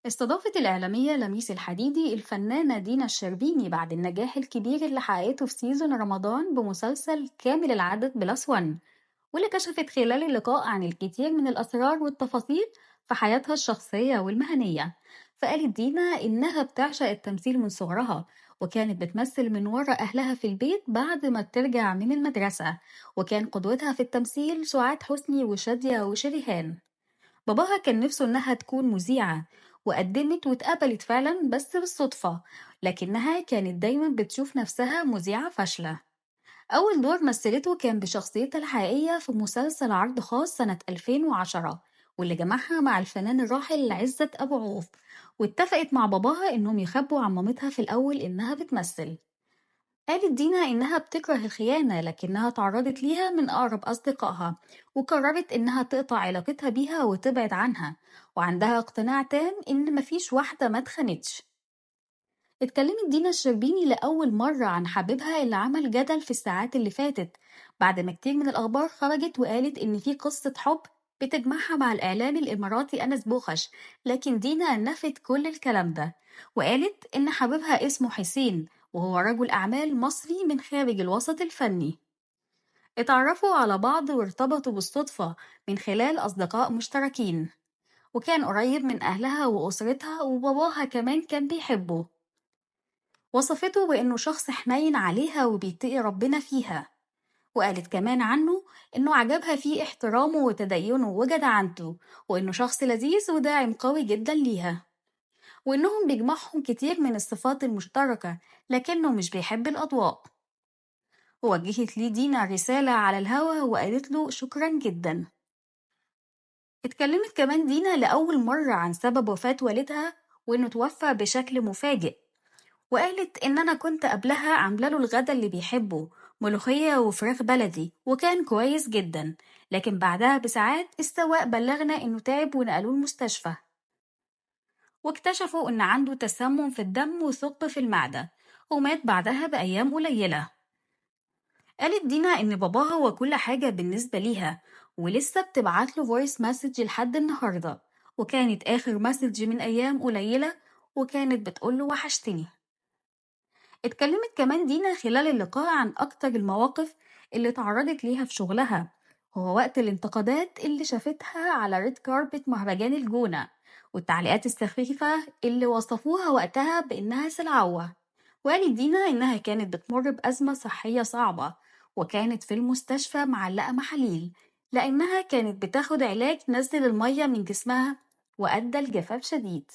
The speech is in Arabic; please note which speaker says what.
Speaker 1: استضافت الإعلامية لميس الحديدي الفنانة دينا الشربيني بعد النجاح الكبير اللي حققته في سيزون رمضان بمسلسل كامل العدد بلس ون، واللي كشفت خلال اللقاء عن الكثير من الأسرار والتفاصيل في حياتها الشخصية والمهنية. فقالت دينا إنها بتعشق التمثيل من صغرها، وكانت بتمثل من ورا أهلها في البيت بعد ما بترجع من المدرسة، وكان قدوتها في التمثيل سعاد حسني وشادية وشريهان. باباها كان نفسه إنها تكون مذيعة، وقدمت واتقبلت فعلا بس بالصدفة، لكنها كانت دايما بتشوف نفسها مذيعة فاشلة. أول دور مثلته كان بشخصيتها الحقيقية في مسلسل عرض خاص سنة 2010، واللي جمعها مع الفنان الراحل عزت أبو عوف، واتفقت مع باباها إنهم يخبوا عن مامتها في الأول إنها بتمثل. قالت دينا إنها بتكره الخيانة لكنها تعرضت ليها من أقرب أصدقائها، وقررت إنها تقطع علاقتها بيها وتبعد عنها، وعندها اقتناع تام إن مفيش واحدة ما اتخانتش. اتكلمت دينا الشربيني لأول مرة عن حبيبها اللي عمل جدل في الساعات اللي فاتت، بعد ما كتير من الأخبار خرجت وقالت إن في قصة حب بتجمعها مع الإعلامي الإماراتي أنس بوخش، لكن دينا نفت كل الكلام ده، وقالت إن حبيبها اسمه حسين، وهو رجل أعمال مصري من خارج الوسط الفني. اتعرفوا على بعض وارتبطوا بالصدفة من خلال أصدقاء مشتركين، وكان قريب من أهلها وأسرتها، وباباها كمان كان بيحبه. وصفته بإنه شخص حنين عليها وبيتقي ربنا فيها، وقالت كمان عنه إنه عجبها فيه احترامه وتدينه وجدعنته، وإنه شخص لذيذ وداعم قوي جدا ليها، وإنهم بيجمعهم كتير من الصفات المشتركة، لكنه مش بيحب الأضواء. ووجهت ليه دينا رسالة على الهوا وقالت له شكرا جدا. اتكلمت كمان دينا لأول مرة عن سبب وفاة والدها، وإنه توفى بشكل مفاجئ، وقالت إن أنا كنت قبلها عاملة له الغدا اللي بيحبه، ملوخية وفراخ بلدي، وكان كويس جدا، لكن بعدها بساعات السواق بلغنا إنه تعب ونقلوه المستشفى، واكتشفوا إن عنده تسمم في الدم وثقب في المعدة، ومات بعدها بأيام قليلة. قالت دينا إن باباها هو كل حاجة بالنسبة ليها، ولسه بتبعتله فويس مسج لحد النهاردة، وكانت آخر مسج من أيام قليلة، وكانت بتقوله وحشتني. اتكلمت كمان دينا خلال اللقاء عن أكتر المواقف اللي تعرضت ليها في شغلها، هو وقت الانتقادات اللي شافتها على ريد كاربت مهرجان الجونة، والتعليقات السخيفة اللي وصفوها وقتها بإنها سلعوة. وقالت دينا إنها كانت بتمر بأزمة صحية صعبة، وكانت في المستشفى معلقة محاليل لأنها كانت بتاخد علاج نزل المية من جسمها وأدى لجفاف شديد.